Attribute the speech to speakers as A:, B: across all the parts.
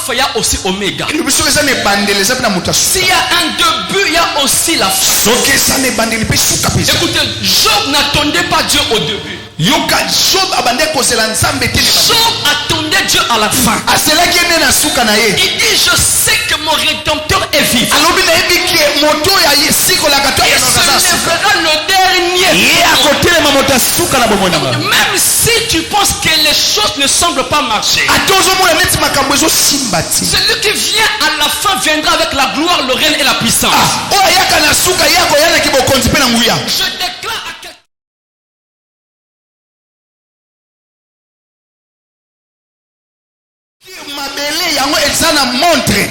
A: alpha, il y a aussi oméga. S'il y a un début, il y a aussi la fin. Écoutez, Job n'attendait pas Dieu au début. Job attendait Dieu à la fin. Il dit, je sais que mon rédempteur est vivant. Et ce sera le dernier. Même si tu penses que les choses ne semblent pas marcher, celui qui vient à la fin viendra avec la gloire, le règne et la puissance. Je déclare à quelqu'un.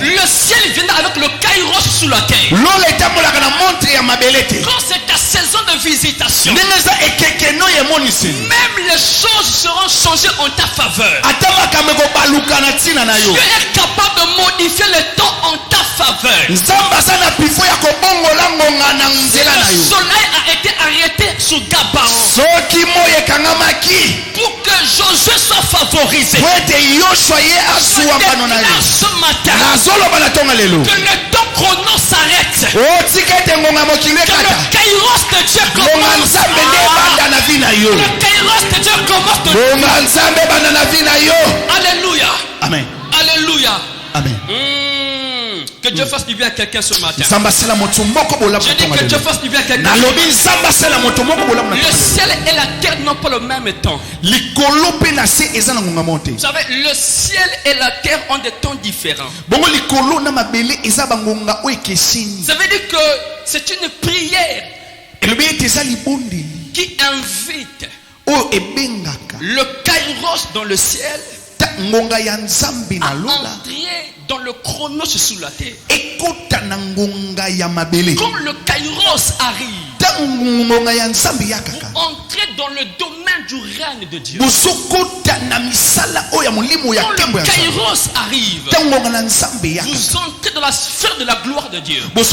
A: Le ciel viendra avec le kairos sous la terre. Quand c'est ta saison de visitation, même les choses seront changées en ta faveur. Dieu est capable de modifier le temps en ta faveur. Le soleil a été arrêté sous Gabaon pour que Josué soit favorisé. Ce matin, que le temps chrono s'arrête, que le kairos de Dieu commence. Le kairos de Dieu commence. Alléluia.
B: Amen.
A: Alléluia.
B: Amen.
A: Que Dieu fasse du bien à quelqu'un ce matin. Je dis que Dieu fasse du bien à quelqu'un. Le ciel et la terre n'ont pas le même temps. Vous savez, le ciel et la terre ont des temps différents. Ça veut dire que c'est une prière qui invite le kairos dans le ciel à entrer dans le chronos sous la terre. Quand le kairos arrive, vous entrez dans le domaine du règne de Dieu. Quand le kairos arrive, vous entrez dans la sphère de la gloire de Dieu. Quand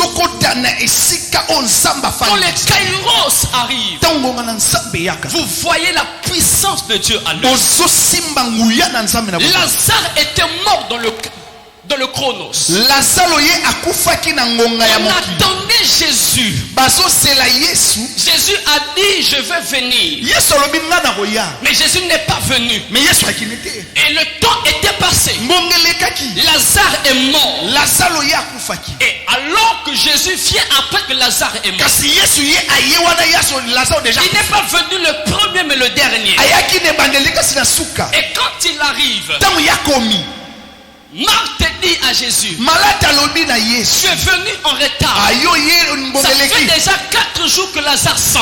A: le kairos arrive, vous voyez la puissance de Dieu à l'œuvre. Lazare était mort dans le chronos. On attendait Jésus. Jésus a dit, je veux venir. Mais Jésus n'est pas venu. Et le temps était passé. Lazare est mort. Et alors que Jésus vient après que Lazare est mort, il n'est pas venu le premier mais le dernier. Et quand il arrive, Marthe dit à Jésus, tu es venu en retard. Ça fait déjà 4 jours que Lazare sent.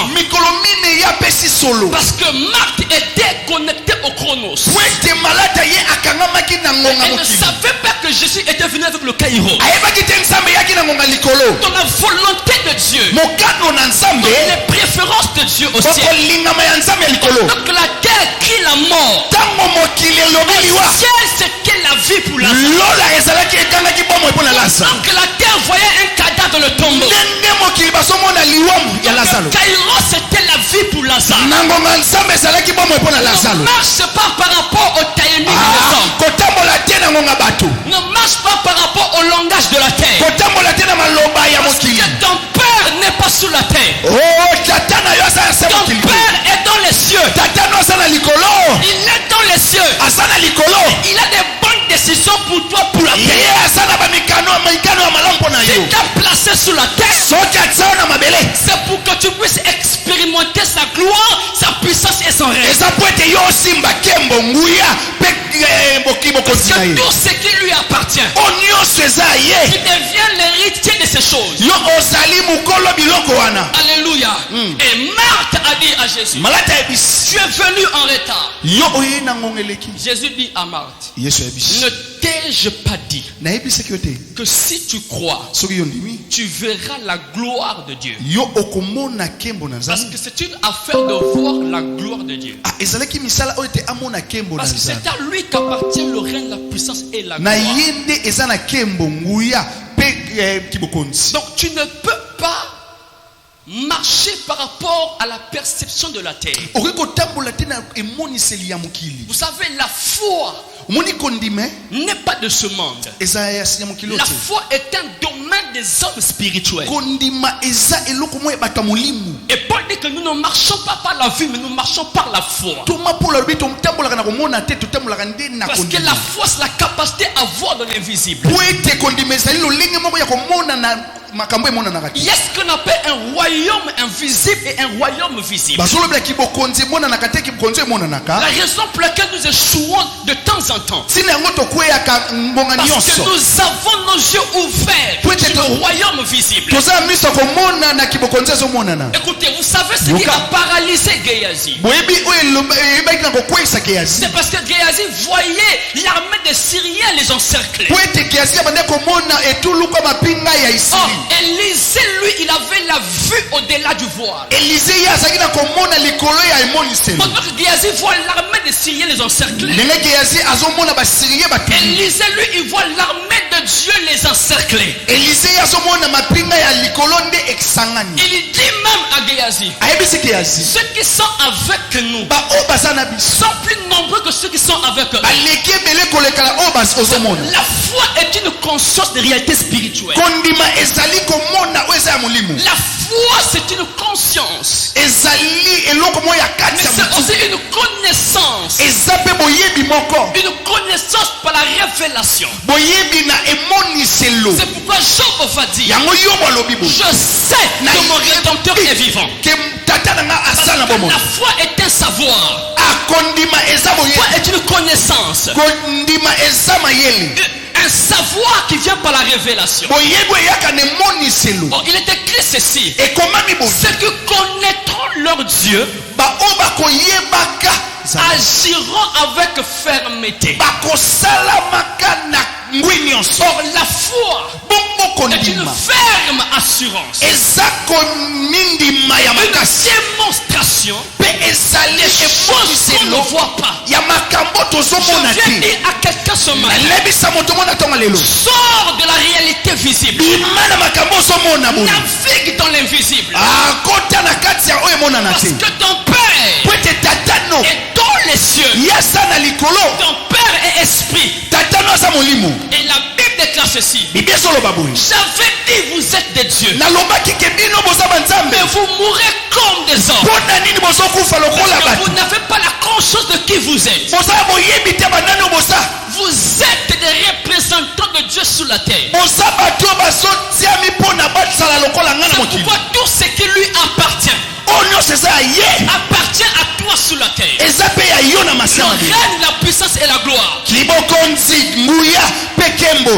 A: Parce que Marthe était connectée au chronos. Elle ne savait pas que Jésus était venu avec le kairos. Dans la volonté de Dieu, dans les préférences de Dieu au ciel. Donc la terre crie la mort. Le ciel c'était la vie pour Lazare. Donc la terre voyait un cadavre dans le tombeau. Le kairos c'était la vie pour Lazare. Ne marche pas par rapport au timing des hommes. Ne marche pas par rapport au langage de la terre. Parce que ton père n'est pas sous la terre. Ton père est dans les cieux. Il est dans les cieux. Il a des bonnes décisions pour toi, pour la terre. Il t'a placé sous la terre. C'est pour que tu puisses expérimenter sa gloire, sa puissance et son règne. Parce que tout ce qui lui appartient, tu deviens l'héritier de ces choses. Alléluia. Et Marthe a dit à Jésus, tu es venu en retard. Jésus dit à Marthe, ne t'ai-je pas dit que si tu crois, tu verras la gloire de Dieu? Parce que c'est une affaire de voir la gloire de Dieu. Parce que c'est à lui qu'appartient le règne, la puissance et la gloire. Donc tu ne peux pas marcher par rapport à la perception de la terre. Vous savez, la foi n'est pas de ce monde. La foi est un domaine des hommes spirituels. Et Paul dit que nous ne marchons pas par la vue, mais nous marchons par la foi. Parce que la foi, c'est la capacité à voir dans l'invisible. Il y a ce qu'on appelle un royaume invisible et un royaume visible. La raison pour laquelle nous échouons de temps en temps, parce que nous avons nos yeux ouverts sur le royaume visible. Écoutez, vous savez ce qui a paralysé Géasi? C'est parce que Géasi voyait l'armée des Syriens les encercler. Élisée, lui, il avait la vue au-delà du voile. Pendant que Géasi voit l'armée des Syriens les encercler, Élisée, lui, il voit l'armée de Dieu les encercler. Il dit même à Géasi, ceux qui sont avec nous sont plus nombreux que ceux qui sont avec eux. La foi est une conscience de réalité spirituelle. La foi, c'est une conscience. Mais c'est aussi une connaissance. Une connaissance par la révélation. C'est pourquoi Job va dire, je sais que mon Rédempteur est vivant. La foi est un savoir. La foi est une connaissance. Un savoir qui vient par la révélation. Il est écrit ceci: ceux qui connaîtront leur Dieu agiront avec fermeté. Or la foi est une ferme assurance, une démonstration des choses qu'on ne voit pas. Je viens dire à quelqu'un ce matin, sors de la réalité visible, navigue dans l'invisible, parce que ton Père est dans les cieux. Ton Père est esprit. Et la Bible déclare ceci: j'avais dit vous êtes des dieux, mais vous mourrez comme des hommes, parce que vous n'avez pas la conscience de qui vous êtes. Vous êtes des représentants de Dieu sur la terre. C'est pourquoi tout ce qui lui appartient appartient à toi sur la terre. Le règne, la puissance et la gloire.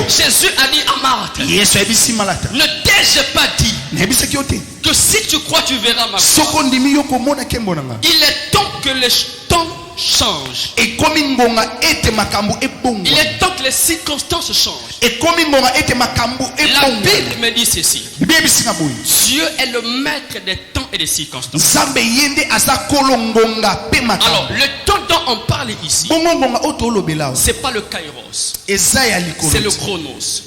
A: Jésus a dit à Marthe, ne t'ai-je pas dit que si tu crois tu verras ma gloire? Il est temps que les temps changent. Il est temps que les circonstances changent. La Bible me dit ceci: Dieu est le maître des temps et des circonstances. Alors le temps dont on parle ici, c'est pas le kairos, c'est le chronos.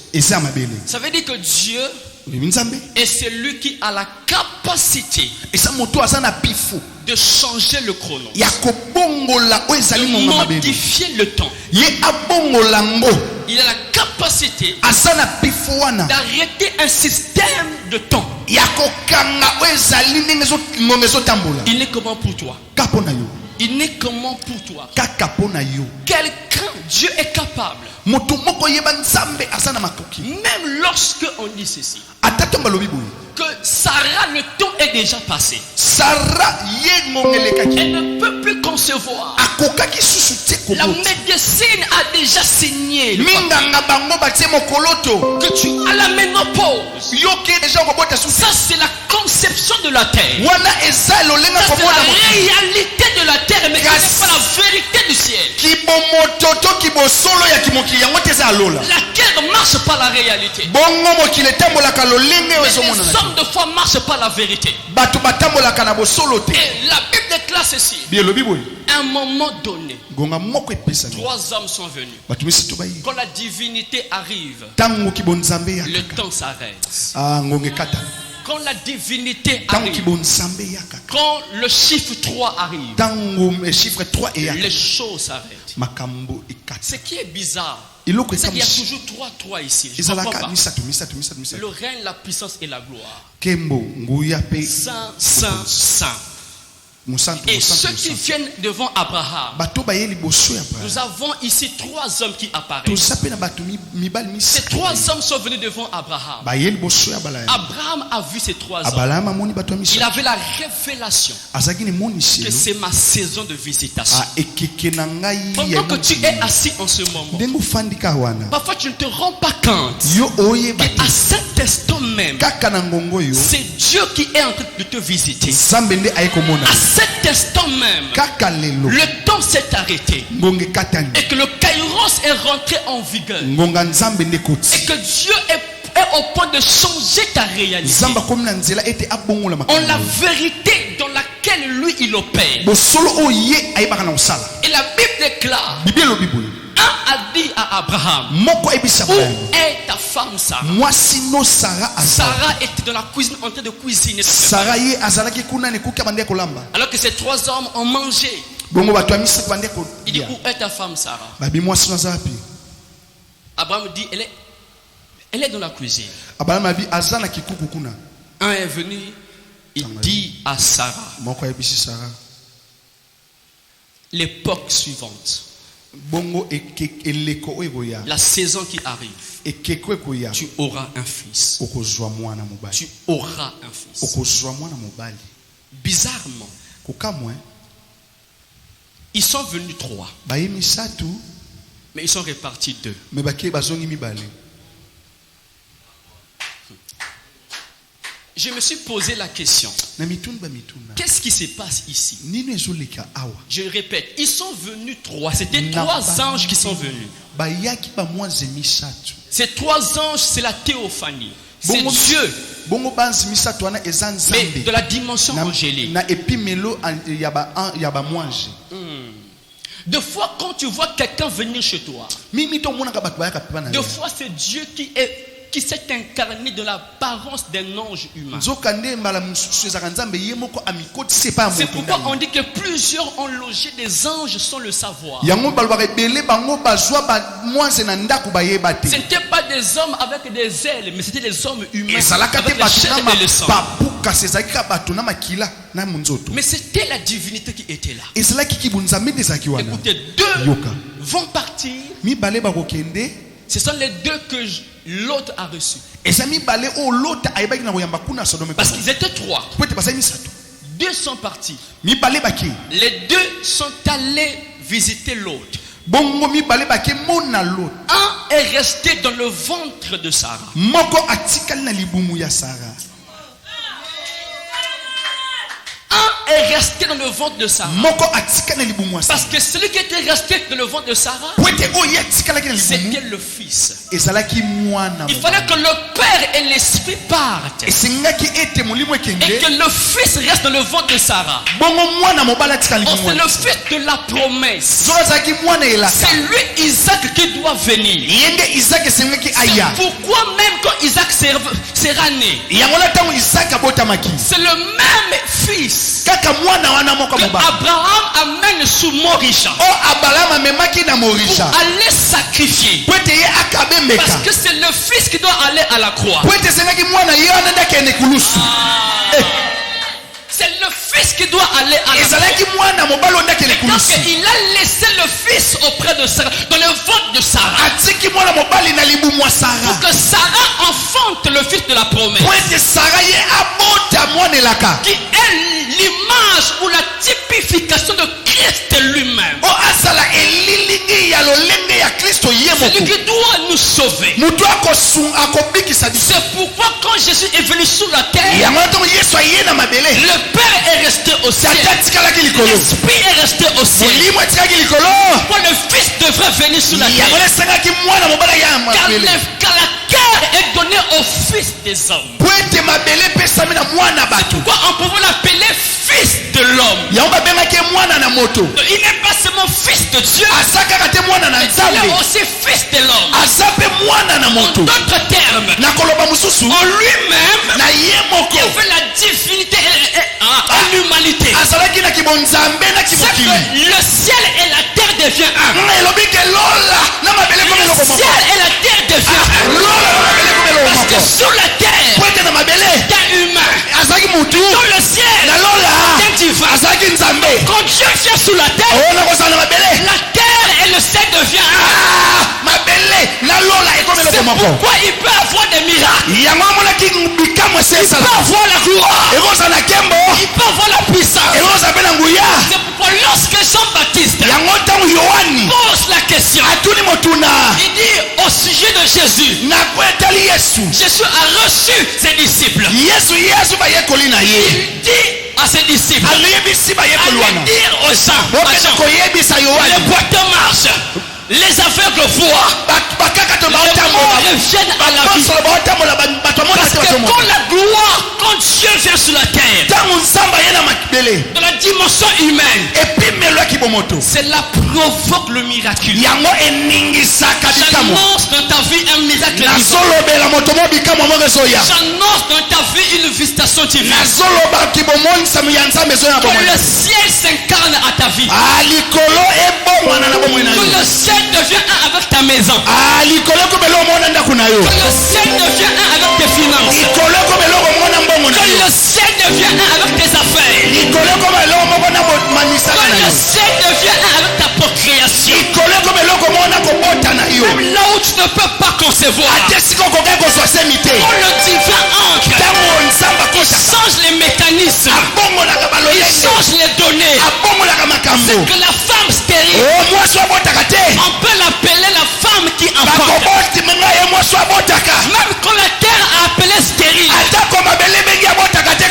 A: Ça veut dire que Dieu est celui qui a la capacité de changer le chronos, de modifier le temps. Il a la capacité d'arrêter un système de temps. Il n'est comment pour toi? Il n'est comment pour toi? Quelqu'un, Dieu est capable. Même lorsque on dit ceci, que Sarah, le temps est déjà passé. Elle ne peut plus concevoir. La médecine a déjà signé que tu as la ménopause. Ça, c'est la conception de la terre. Ça, c'est la réalité de la terre, mais ce n'est pas la vérité du ciel. La terre marche par la réalité. Mais les hommes de foi marchent par la vérité. Et la Bible déclare ceci: à un moment donné, 3 hommes sont venus. Quand la divinité arrive, le temps s'arrête. Quand la divinité arrive, quand le chiffre 3 arrive, les choses s'arrêtent. Ce qui est bizarre, c'est qu'il y a toujours trois ici. Je comprends pas. Le règne, la puissance et la gloire. Saint. Et ceux qui viennent devant Abraham, nous avons ici 3 hommes qui apparaissent. Ces 3 hommes sont venus devant Abraham. Abraham a vu ces 3 hommes. Il avait la révélation que c'est ma saison de visitation. Pendant que tu es assis en ce moment, parfois tu ne te rends pas compte qu'à cet instant même, c'est Dieu qui est en train de te visiter. À cet instant même, le temps s'est arrêté et que le kairos est rentré en vigueur et que Dieu est au point de changer ta réalité en la vérité dans laquelle lui il opère. Et la Bible déclare, un a dit à Abraham, où est ta femme Sarah? Sarah était dans la cuisine en train de cuisiner. Alors que ces 3 hommes ont mangé. Il dit, où est ta femme Sarah? Abraham dit, elle est dans la cuisine. Un est venu, il dit à Sarah, l'époque suivante, la saison qui arrive, tu auras un fils. Tu auras un fils. Bizarrement, ils sont venus 3, mais ils sont répartis 2. Je me suis posé la question, qu'est-ce qui se passe ici? Je répète, ils sont venus 3. C'était 3 anges qui sont venus. Ces 3 anges, c'est la théophanie. C'est Dieu. Mais de la dimension angélique. Deux fois, quand tu vois quelqu'un venir chez toi, deux fois, c'est Dieu qui s'est incarné de l'apparence d'un ange humain. C'est pourquoi on dit que plusieurs ont logé des anges sans le savoir. Ce n'étaient pas des hommes avec des ailes, mais c'était des hommes humains avec la chair et le sang. Mais c'était la divinité qui était là. Écoutez, 2 vont partir. Ce sont les 2 que l'autre a reçus. Parce qu'ils étaient 3. 2 sont partis. Les 2 sont allés visiter l'autre. Un est resté dans le ventre de Sarah. Un est resté dans le ventre de Sarah. Parce que celui qui était resté dans le ventre de Sarah, c'était le fils. Il fallait que le père et l'esprit partent et que le fils reste dans le ventre de Sarah. C'est le fils de la promesse. C'est lui, Isaac, qui doit venir. C'est pourquoi même quand Isaac sera né, c'est le même fils que Abraham amène sous Morisha pour aller sacrifier. Parce que c'est le fils qui doit aller à la croix. C'est le fils qui doit aller à la croix. Donc il a laissé le fils auprès de Sarah, dans le ventre de Sarah, pour que Sarah enfante le fils de la promesse, qui est l'image ou la typification de Christ lui-même. C'est lui qui doit nous sauver. C'est pourquoi quand Jésus est venu sur la terre, le Père est resté au ciel, l'Esprit est resté au ciel. Pourquoi le Fils devrait venir sur la terre? Car la terre est donnée au Fils des hommes. Pourquoi on peut l'appeler Fils de l'homme? Il n'est pas seulement Fils de Dieu, il est aussi Fils de l'homme. En d'autres termes, en lui-même, il avait la divinité et l'humanité. C'est que le ciel et la terre devient un. Le ciel et la terre deviennent un. Parce que sur la terre, il y a humain. Dans le ciel, il y a divin. Quand Dieu vient sur la terre, la terre et le ciel devient un. C'est pourquoi il peut avoir des miracles. Il peut avoir la gloire. Il peut avoir la puissance. C'est pourquoi lorsque Jean-Baptiste pose la question, il dit au sujet de Jésus, Jésus a reçu ses disciples. Il dit à ses disciples, allez dire aux gens, les boiteux marchent, les aveugles voient, les morts reviennent à la vie. Parce que quand la gloire, quand Dieu vient sur la terre, dans la dimension humaine, cela provoque le miraculeux. J'annonce dans ta vie un miracle. J'annonce dans ta vie une visitation divine. Que le ciel s'incarne à ta vie. Que le ciel devient un avec ta maison. Que le ciel devient un avec tes finances. Que le ciel devient un avec tes affaires. Que le ciel devient un avec ta procréation. Même là où tu ne peux pas concevoir, quand le divin entre, il change les mécanismes, il change les données. C'est que la femme stérile, on peut l'appeler la femme qui enfante. Même quand la terre a appelé stérile,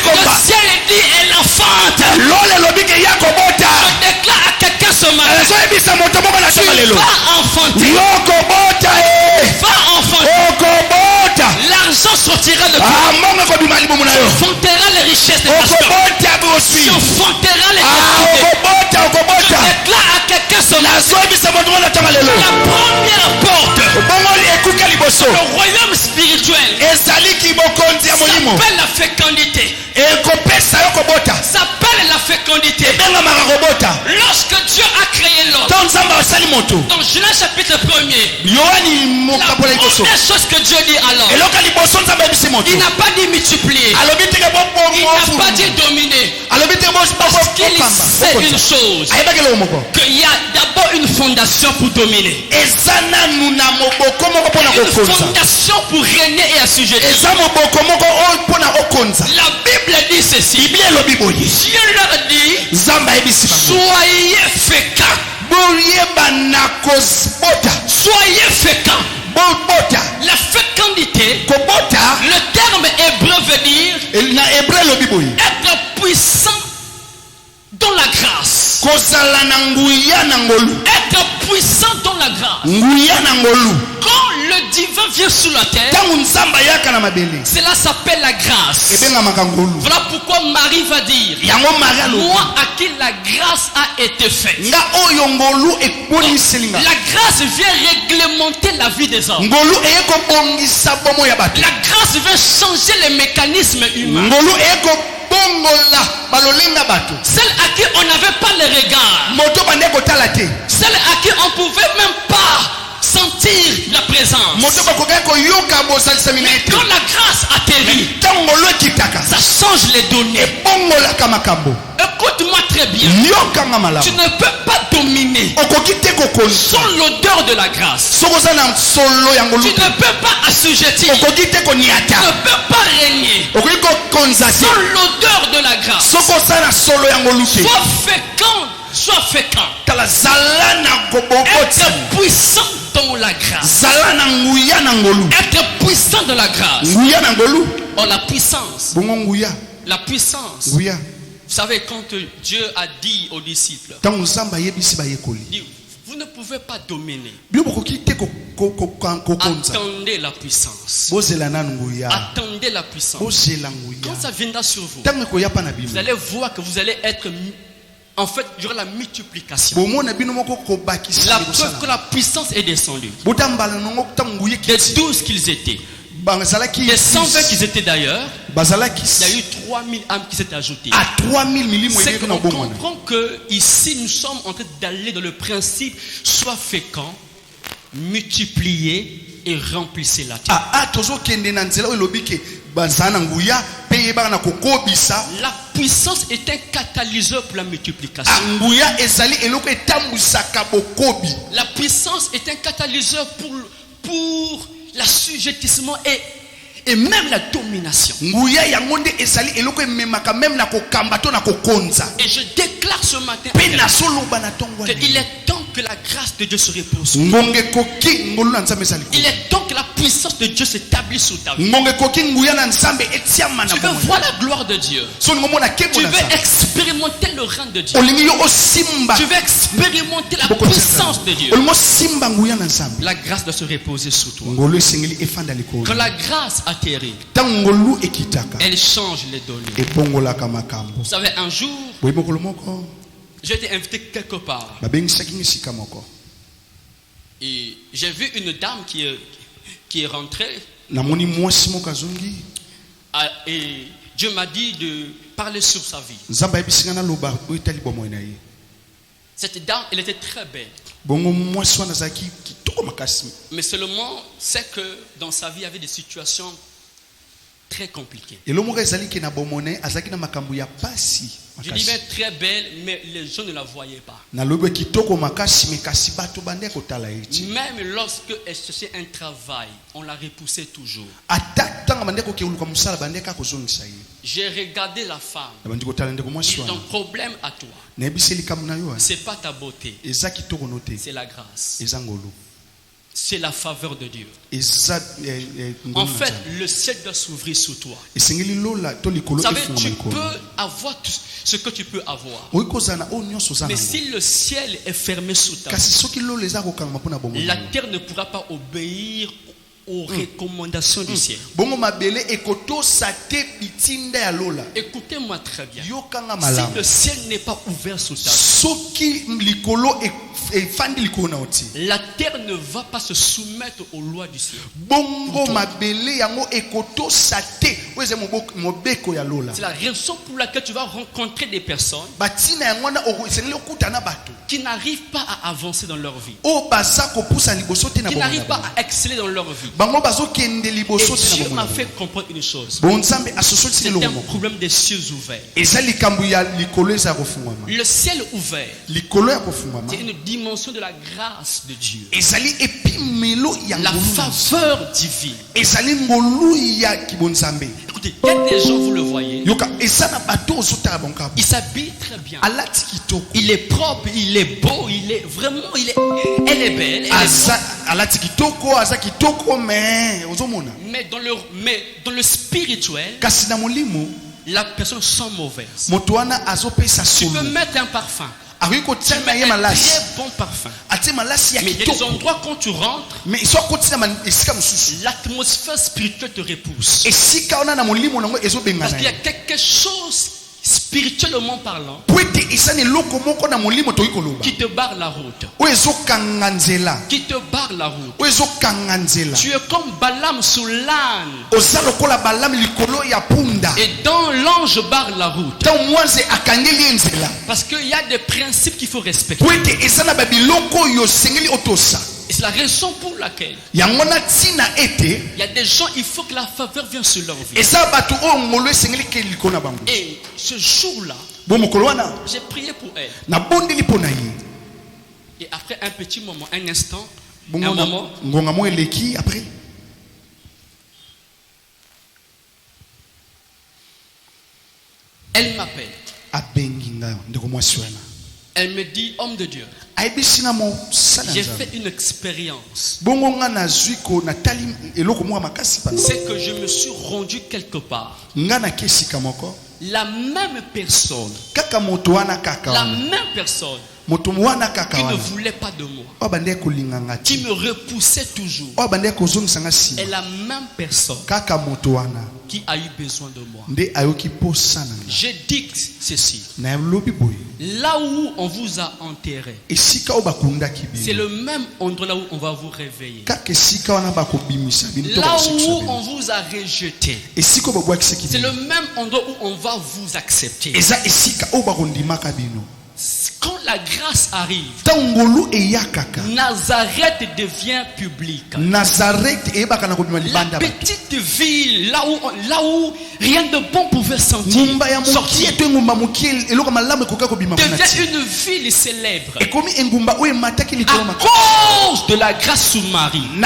A: le ciel dit elle enfante. Je déclare à quelqu'un ce matin, tu vas enfanter. Va enfanter. L'argent sortira de toi. Tu enfanteras les richesses des pasteurs. Tu enfanteras les activités. Je déclare à quelqu'un ce matin, la première porte, le royaume spirituel, s'appelle la fécondité. S'appelle la fécondité. Lorsque Dieu a créé l'homme, dans Genèse chapitre 1er, la première chose que Dieu dit alors, il n'a pas dit multiplier, il n'a pas dit dominer, parce qu'il sait une chose, qu'il y a d'abord une fondation pour dominer, une fondation pour régner et assujettir. La Bible dit ceci, Dieu leur dit, soyez féconds. Soyez féconds. La fécondité, le terme hébreu veut dire être puissant dans la grâce. Être puissant dans la grâce. Quand le divin vient sur la terre, cela s'appelle la grâce. Voilà pourquoi Marie va dire, moi à qui la grâce a été faite. La grâce vient réglementer la vie des hommes. La grâce vient changer les mécanismes humains. Celle à qui on n'avait pas le regard, celle à qui on pouvait même pas sentir la présence. Mais quand la grâce atterrit, ça change les données. Écoute-moi très bien. Tu ne peux pas dominer sans l'odeur de la grâce. Tu ne peux pas assujettir. Tu ne peux pas régner sans l'odeur de la grâce. Sois fécond. Sois fécond. Être puissant dans la grâce. Être puissant dans la grâce. Oh, la puissance. La puissance. Vous savez, quand Dieu a dit aux disciples, vous ne pouvez pas dominer. Attendez la puissance. Attendez la puissance. Quand ça viendra sur vous, vous allez voir que vous allez être... En fait, il y aura la multiplication. La preuve que la puissance est descendue. Des 12 qu'ils étaient. Des 120 qu'ils étaient d'ailleurs. il y a eu 3000 âmes qui s'est ajoutées. C'est qu'on comprend que ici nous sommes en train d'aller dans le principe soit fécond, multiplier et remplissez la terre. La puissance est un catalyseur pour la multiplication. La puissance est un catalyseur pour l'assujettissement et même la domination. Et je déclare ce matin qu'il est temps que la grâce de Dieu se repose sur toi. Il est temps que la puissance de Dieu s'établisse sur ta vie. Tu veux voir la gloire de Dieu. Tu veux expérimenter le règne de Dieu. Tu veux expérimenter la puissance de Dieu. La grâce doit se reposer sur toi. Quand la grâce atterrit, elle change les données. Vous savez, un jour, j'ai été invité quelque part. Et j'ai vu une dame qui est rentrée. Et Dieu m'a dit de parler sur sa vie. Cette dame, elle était très belle. Mais seulement, c'est que dans sa vie, il y avait des situations très compliquées. Je disais très belle, mais les gens ne la voyaient pas. Même lorsque elle cherchait un travail, on la repoussait toujours. J'ai regardé la femme. Ils ont un problème à toi. C'est pas ta beauté. C'est la grâce. C'est la faveur de Dieu. En fait, le ciel doit s'ouvrir sur toi. Vous savez, tu peux avoir tout ce que tu peux avoir. Mais si le ciel est fermé sur ta vie, la terre ne pourra pas obéir aux recommandations du ciel. Écoutez-moi très bien. Si le ciel n'est pas ouvert sur ta vie, la terre ne va pas se soumettre aux lois du ciel. C'est la raison pour laquelle tu vas rencontrer des personnes qui n'arrivent pas à avancer dans leur vie, qui n'arrivent pas à exceller dans leur vie. Et Dieu m'a fait comprendre une chose. C'est un problème des cieux ouverts. Le ciel ouvert, c'est une dimension de la grâce de Dieu. La faveur divine. Écoutez, il y a des gens, vous le voyez, il s'habille très bien. Il est propre, il est beau, il est vraiment, elle est belle. Mais dans le spirituel, la personne sent mauvaise. Tu peux mettre un parfum. Tu mets un très bon parfum. Mais il y a des endroits quand tu rentres, l'atmosphère spirituelle te repousse. Parce qu'il y a quelque chose, spirituellement parlant, qui te barre la route. Qui te barre la route. Tu es comme Balaam sous l'âne. Et dans l'ange barre la route. Parce qu'il y a des principes qu'il faut respecter. Et c'est la raison pour laquelle il y a des gens, il faut que la faveur vienne sur leur vie. Et ce jour-là, j'ai prié pour elle. Et après un petit moment, un instant, elle m'appelle. Elle me dit, homme de Dieu, j'ai fait une expérience. C'est que je me suis rendu quelque part. La même personne qui ne voulait pas de moi, qui me repoussait toujours, est la même personne qui a eu besoin de moi. Je dis ceci. Là où on vous a enterré, c'est le même endroit là où on va vous réveiller. Là où on vous a rejeté, c'est le même endroit où on va vous accepter. Quand la grâce arrive, Nazareth devient public. La petite ville, là où rien de bon pouvait sortir, devient une ville célèbre à cause de la grâce sous Marie. Il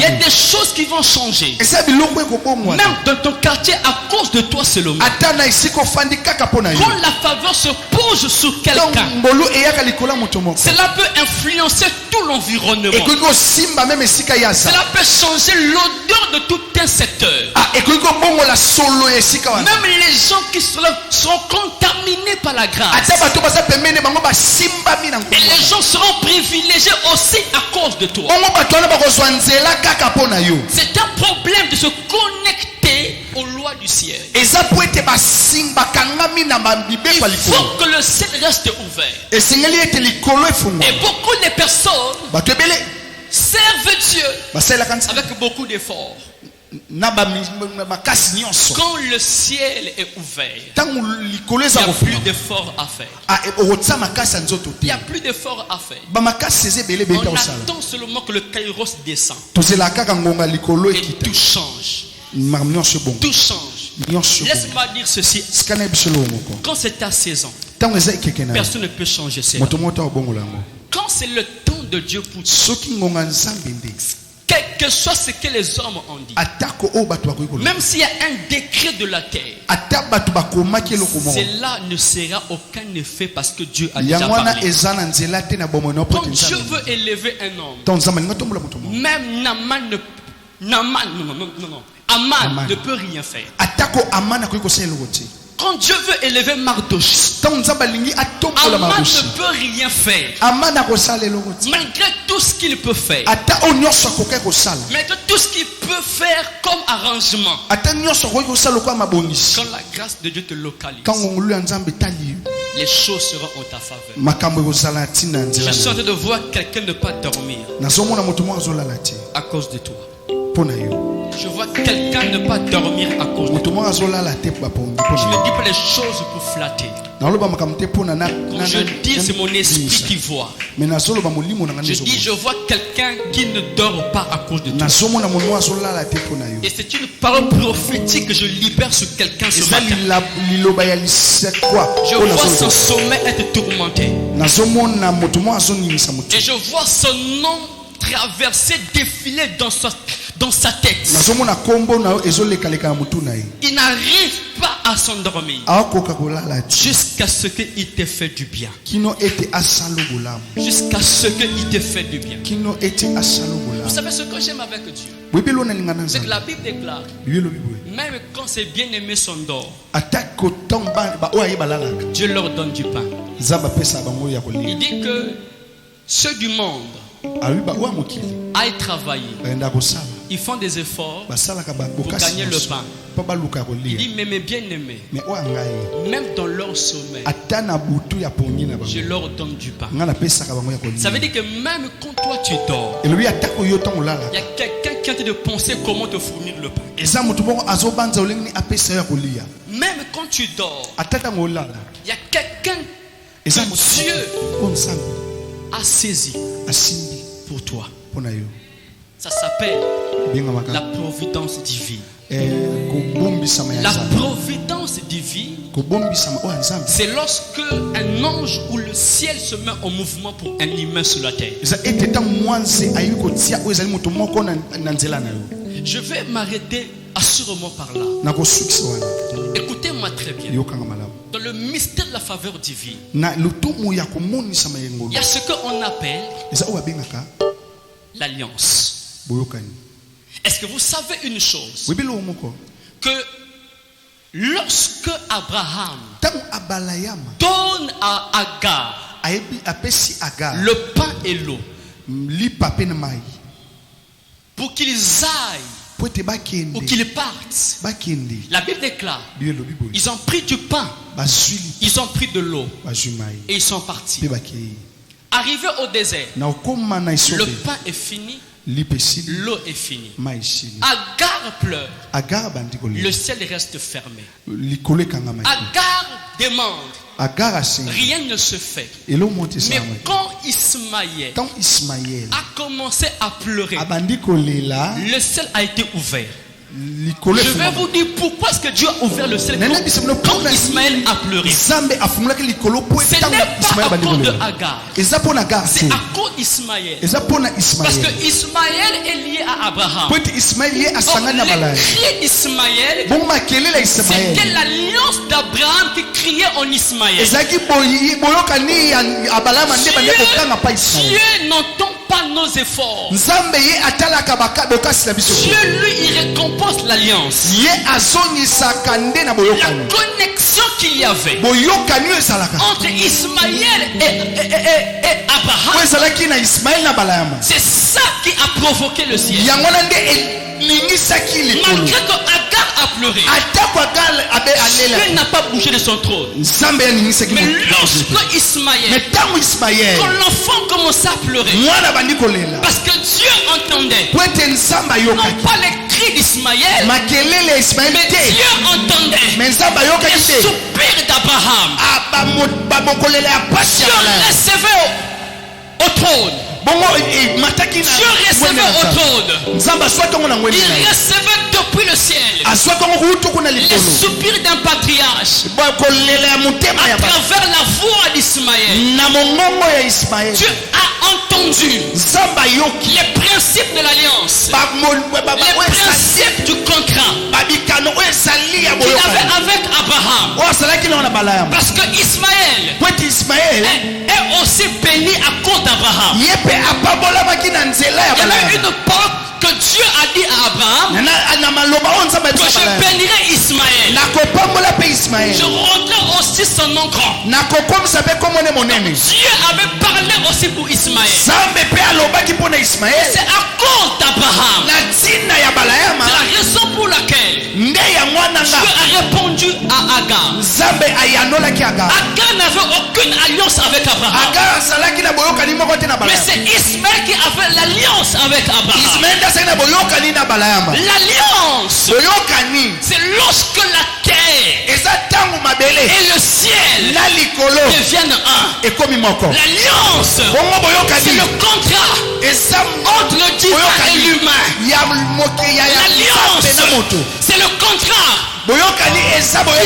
A: y a des choses qui vont changer, même dans ton quartier, à cause de toi seulement. Quand la faveur se pose sur quelqu'un, cela peut influencer tout l'environnement. Cela peut changer l'odeur de tout un secteur. Même les gens qui seront contaminés par la grâce, et les gens seront privilégiés aussi à cause de toi. C'est un problème de se connecter aux lois du ciel. Il faut que le ciel reste ouvert. Et beaucoup de personnes servent Dieu avec beaucoup d'efforts. Quand le ciel est ouvert, il n'y a plus d'efforts à faire. Il n'y a plus d'efforts à faire. On attend seulement que le kairos descende. Et tout change. Tout change. Laisse-moi dire ceci. Quand c'est ta saison, personne ne peut changer cela. Quand c'est le temps de Dieu pour toi, quel que soit ce que les hommes ont dit, même s'il y a un décret de la terre, cela ne sera aucun effet parce que Dieu a déjà parlé. Quand Dieu veut élever un homme, même Aman ne peut rien faire. Quand Dieu veut élever Mardochée, Aman ne peut rien faire. Malgré tout ce qu'il peut faire, malgré tout ce qu'il peut faire comme arrangement, quand la grâce de Dieu te localise, les choses seront en ta faveur. Je suis en train de voir quelqu'un ne pas dormir à cause de toi. Je vois quelqu'un ne pas dormir à cause de toi. Je ne dis pas les choses pour flatter. Quand je dis, c'est mon esprit qui voit. Je dis, je vois quelqu'un qui ne dort pas à cause de toi. Et c'est une parole prophétique que je libère sur quelqu'un ce matin. Je vois son sommeil être tourmenté. Et je vois son nom traverser, défiler dans sa tête. Il n'arrive pas à s'endormir jusqu'à ce qu'il te fait du bien. Jusqu'à ce qu'il te fait du bien. Vous savez ce que j'aime avec Dieu, c'est que la Bible déclare, même quand ses bien-aimés s'endorment, Dieu leur donne du pain. Il dit que ceux du monde aillent travailler, ils font des efforts pour gagner le pain. Il dit, mais mes bien-aimés, même dans leur sommeil, je leur donne du pain. Ça veut dire que même quand toi tu dors, il y a quelqu'un qui est en train de penser comment te fournir le pain. Même quand tu dors, il y a quelqu'un que Dieu a saisi pour toi. Ça s'appelle la providence divine. La providence divine, c'est lorsque un ange ou le ciel se met en mouvement pour un humain sur la terre. Je vais m'arrêter assurément par là. Écoutez-moi très bien. Dans le mystère de la faveur divine, il y a ce qu'on appelle l'alliance. Est-ce que vous savez une chose? Que Lorsque Abraham donne à Agar le pain et l'eau pour qu'ils aillent ou qu'ils partent, la Bible déclare, ils ont pris du pain, ils ont pris de l'eau et ils sont partis. Arrivé au désert, le pain est fini, l'eau est finie. Agar pleure. Le ciel reste fermé. Agar demande. Rien ne se fait. Mais quand Ismaël a commencé à pleurer, le ciel a été ouvert. Je vais vous dire pourquoi est-ce que Dieu a ouvert le ciel quand Ismaël a pleuré. Ce n'est pas à cause de Agar, c'est à cause d'Ismaël. Parce que Ismaël est lié à Abraham. Les cris d'Ismaël, c'était l'alliance d'Abraham qui criait en Ismaël. Dieu n'entend pas nos efforts. Dieu lui il récompense l'alliance. La connexion qu'il y avait entre Ismaël et Abraham, c'est ça qui a provoqué le ciel. Malgré que Agar a pleuré, Dieu n'a pas bougé de son trône. Mais lorsque Ismaël, quand l'enfant commençait à pleurer, parce que Dieu entendait non pas les cris d'Ismaël, mais Dieu entendait les soupirs d'Abraham. Dieu recevait au trône. Dieu recevait au trône. Il recevait depuis le ciel les soupirs d'un patriarche à travers la voix d'Ismaël. Dieu a entendu les principes de l'alliance, les principes du contrat qu'il avait avec Abraham. Parce que Ismaël est aussi béni à cause d'Abraham. Il y avait une parole que Dieu a dit à Abraham que je bénirai Ismaël. Je rendrai aussi son nom grand. Dieu avait parlé aussi pour Ismaël. C'est à cause d'Abraham. C'est la raison pour laquelle Dieu a répondu à Agar. Agar n'avait aucune alliance avec Abraham. Mais c'est Ismaël qui avait l'alliance avec Abraham. L'alliance, c'est lorsque la terre et le ciel deviennent un. L'alliance, c'est le contrat entre le divin et l'humain. L'alliance, c'est le contrat qui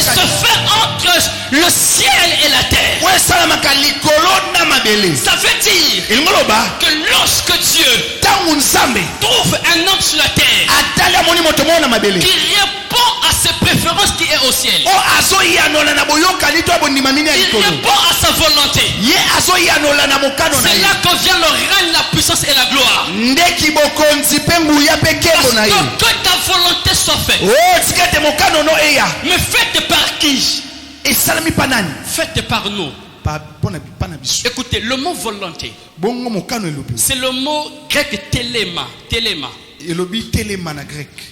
A: se fait entre le ciel et la terre. Ça veut dire que lorsque Dieu trouve un homme sur la terre qui répond à ses préférences qui est au ciel, il répond à sa volonté, c'est là que vient le règne, la puissance et la gloire. Parce que ta volonté soit faite. Mais faites par qui? Faites par nous. Écoutez, le mot volonté, c'est le mot grec téléma,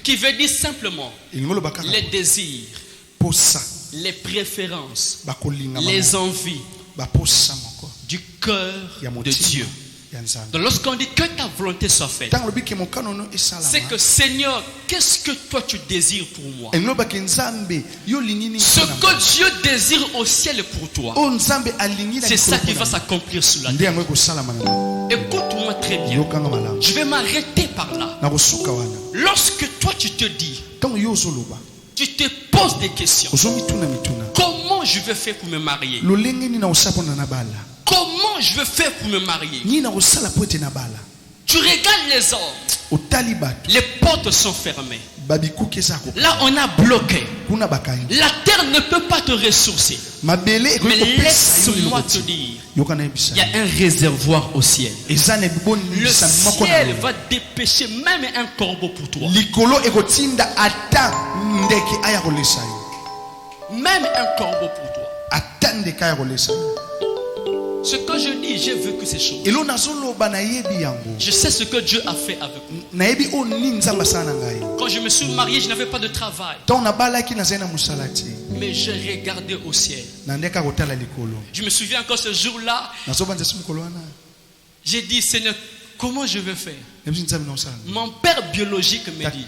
A: qui veut dire simplement les désirs, les préférences, les envies du cœur de Dieu. Donc lorsqu'on dit que ta volonté soit faite, c'est que Seigneur, qu'est-ce que toi tu désires pour moi? Ce que Dieu désire au ciel pour toi, c'est ça qui va s'accomplir sur la terre. Écoute-moi très bien. Je vais m'arrêter par là. Lorsque toi tu te dis, tu te poses des questions. Comment je vais faire pour me marier? Comment je vais faire pour me marier? Tu regardes les hommes, les portes sont fermées. Là on a bloqué. La terre ne peut pas te ressourcer. Mais laisse-moi te dire, il y a un réservoir au ciel. Le ciel va dépêcher même un corbeau pour toi. même un corbeau pour toi. Ce que je dis, j'ai vécu ces choses. Je sais ce que Dieu a fait avec moi. Quand je me suis marié, je n'avais pas de travail. Mais j'ai regardé au ciel. Je me souviens encore ce jour-là. J'ai dit, Seigneur, comment je vais faire? Mon père biologique me dit,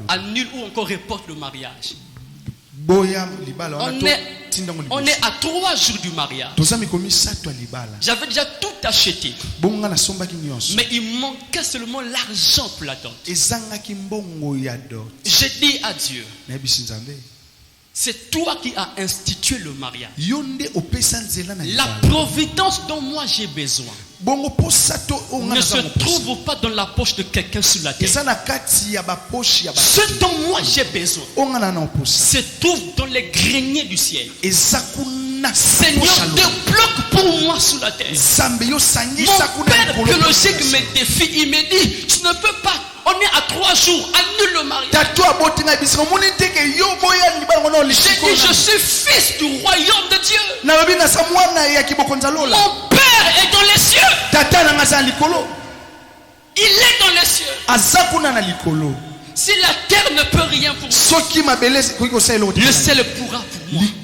A: annule ou encore reporte le mariage. On est à 3 jours du mariage. J'avais déjà tout acheté. Mais il manquait seulement l'argent pour la dot. J'ai dit à Dieu, c'est toi qui as institué le mariage. La providence dont moi j'ai besoin ne se trouve pas dans la poche de quelqu'un sur la terre. Ce dont moi j'ai besoin se trouve dans les greniers du ciel. Seigneur, débloque pour moi sur la terre. Mon père biologique me défie. Il me dit, tu ne peux pas. On est à 3 jours. Annule le mariage. J'ai dit, je suis fils du royaume de Dieu. Mon père est dans les cieux. Il est dans les cieux. Si la terre ne peut rien pour moi, le ciel pourra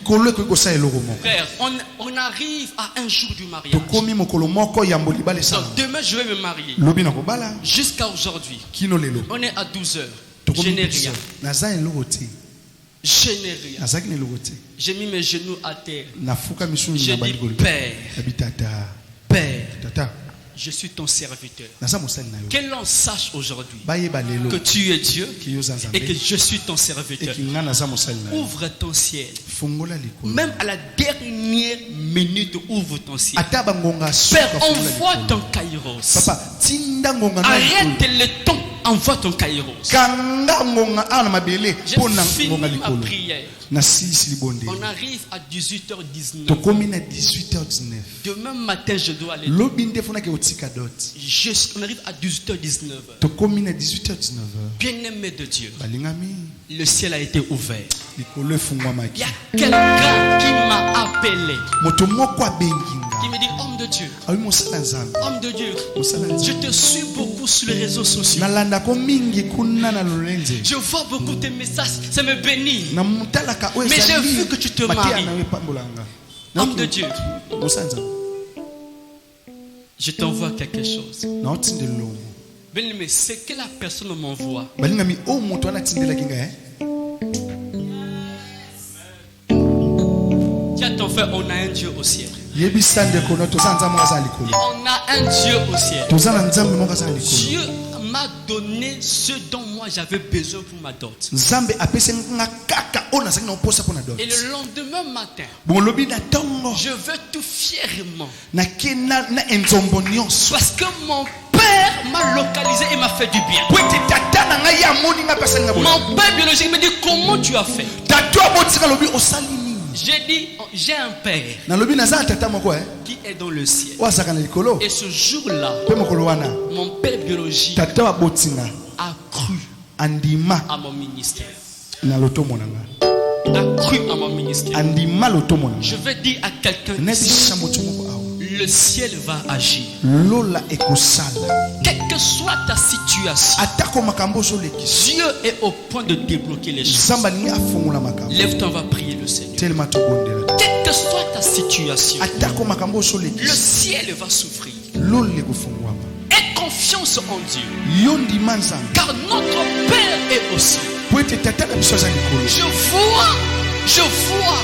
A: pour moi. Frère, on arrive à un jour du mariage. Donc, demain je vais me marier. Jusqu'à aujourd'hui, on est à 12 heures. Je n'ai rien. Je n'ai rien. J'ai mis mes genoux à terre. J'ai dit, Père, je suis ton serviteur. Que l'on sache aujourd'hui que tu es Dieu et que je suis ton serviteur. Ouvre ton ciel. Même à la dernière minute, ouvre ton ciel. Père, envoie ton kairos. Arrête le temps. Envoie ton kairos. J'ai fini ma prière. On arrive à 18h19. Demain matin, je dois aller. On arrive à 18h19. Bien-aimé de Dieu, le ciel a été ouvert. Il y a quelqu'un qui m'a appelé, qui me dit, homme de Dieu, homme de Dieu, je te suis beaucoup sur les réseaux sociaux. Je vois beaucoup de messages, ça me bénit. Mais j'ai vu que tu te maries. Homme de Dieu, je t'envoie quelque chose. Bien-aimé, c'est que la personne m'envoie. Dis à ton frère, on a un Dieu au ciel. On a un Dieu au ciel. Dieu m'a donné ce dont moi j'avais besoin pour ma dot. Et le lendemain matin, je veux tout fièrement, parce que mon père m'a localisé et m'a fait du bien. Mon père biologique me dit, comment tu as fait? J'ai dit, j'ai un père qui est dans le ciel. Et ce jour-là, mon père biologique a cru à mon ministère. A cru à mon ministère. Je vais dire à quelqu'un ici, le ciel va agir. Quelle que soit ta situation, Dieu est au point de débloquer les choses. Lève-toi, on va prier le Seigneur. Quelle que soit ta situation, le ciel va s'ouvrir. Aie confiance en Dieu, car notre Père est au ciel. Je vois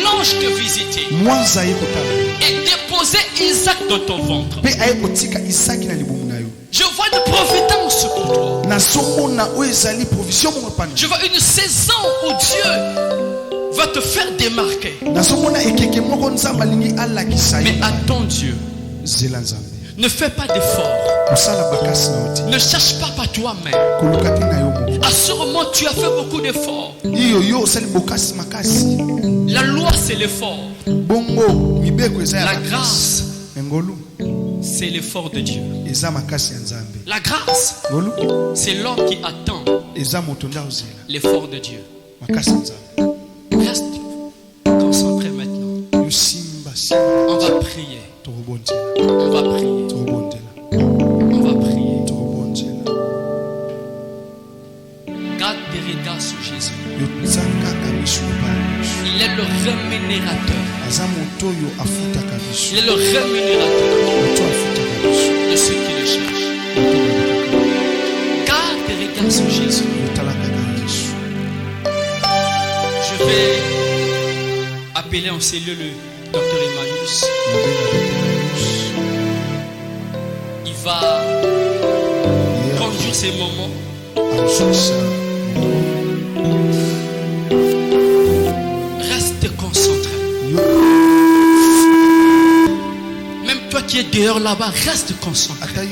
A: l'ange te visiter et déposer Isaac dans ton ventre. Je vois une providence pour toi. Je vois une saison où Dieu va te faire démarquer. Mais attends Dieu. Ne fais pas d'effort. Ne cherche pas par toi-même. Assurément, tu as fait beaucoup d'efforts. La loi, c'est l'effort. La grâce, c'est l'effort de Dieu. La grâce, c'est l'homme qui attend l'effort de Dieu. On va prier. On va prier. On va prier. Garde des regards sur Jésus. Il est le rémunérateur. Il est le rémunérateur de ceux qui le cherchent. Garde des regards sur Jésus. Je vais appeler en cellule le docteur Emmaüs. Il va conduire ces moments. Reste concentré. Même toi qui es dehors là-bas, reste concentré.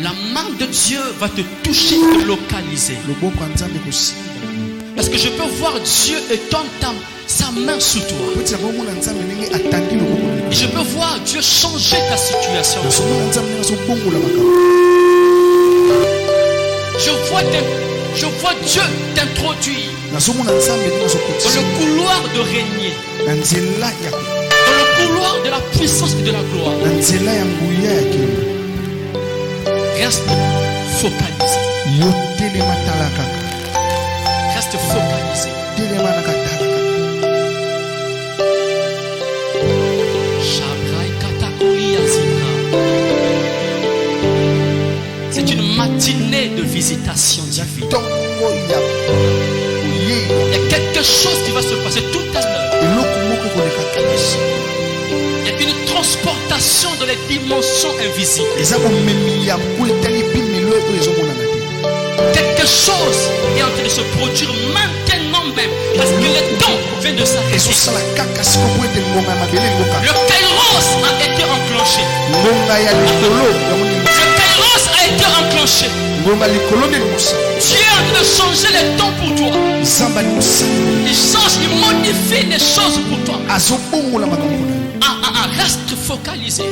A: La main de Dieu va te toucher, te localiser. Parce que je peux voir Dieu étendre sa main sous toi. Et je peux voir Dieu changer ta situation. Je vois Dieu t'introduire dans le couloir de régner, dans le couloir de la puissance et de la gloire. Reste focalisé. Reste focalisé. C'est une matinée de visitation divine. Il y a quelque chose qui va se passer tout à l'heure. Il y a une transportation dans les dimensions invisibles. Quelque chose est en train de se produire maintenant même. Parce que le temps vient de s'arrêter. Le kairos a été enclenché. A été enclenché. Dieu est en train de changer les temps pour toi. Il change, il modifie les choses pour toi. Reste focalisé.